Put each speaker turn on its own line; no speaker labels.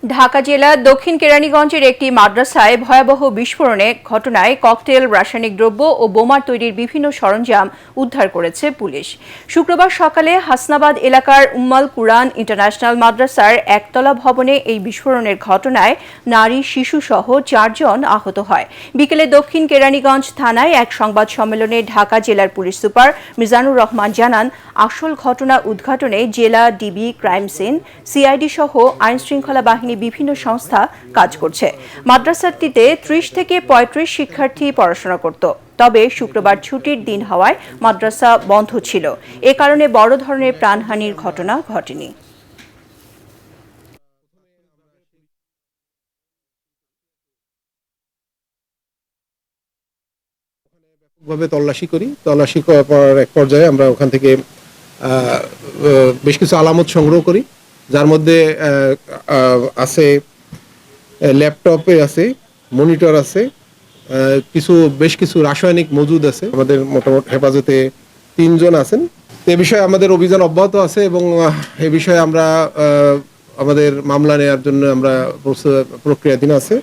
ঢাকা জেলার দক্ষিণ কেরানীগঞ্জের একটি মাদ্রাসায় ভয়াবহ বিস্ফোরণের ঘটনায় ককটেল, রাসায়নিক দ্রব্য ও বোমার তৈরির বিভিন্ন সরঞ্জাম উদ্ধার করেছে পুলিশ। শুক্রবার সকালে হাসনাবাদ এলাকার উম্মাল কুরআন ইন্টারন্যাশনাল মাদ্রাসার একতলা ভবনে এই বিস্ফোরণের ঘটনায় নারী, শিশুসহ 4 জন আহত হয়। বিকেলে দক্ষিণ কেরানীগঞ্জ থানায় এক সংবাদ সম্মেলনে ঢাকা জেলার পুলিশ সুপার মিজানুর রহমান জানান, আসল ঘটনা উদ্ঘাটনে জেলা ডিবি, ক্রাইম সিন, সিআইডি সহ আইনশৃঙ্খলা বাহিনী বিভিন্ন সংস্থা কাজ করছে। মাদ্রাসাটিতে 30 থেকে 35 শিক্ষার্থী পড়াশোনা করত। তবে শুক্রবার ছুটির দিন হওয়ায় মাদ্রাসা বন্ধ ছিল। এ কারণে বড় ধরনের প্রাণহানির ঘটনা ঘটেনি।
ভাবে তল্লাশি করি। তল্লাশি করার এক পর্যায়ে আমরা ওখান থেকে বেশ কিছু আলামত সংগ্রহ করি, যার মধ্যে আছে ল্যাপটপে আছে, মনিটর আছে, বেশ কিছু রাসায়নিক মজুদ আছে। আমাদের মোটামুটি হেফাজতে 3 জন আছেন। এ বিষয়ে আমাদের অভিযান অব্যাহত আছে এবং এ বিষয়ে আমরা আমাদের মামলা নেওয়ার জন্য আমরা প্রক্রিয়াধীন আছে।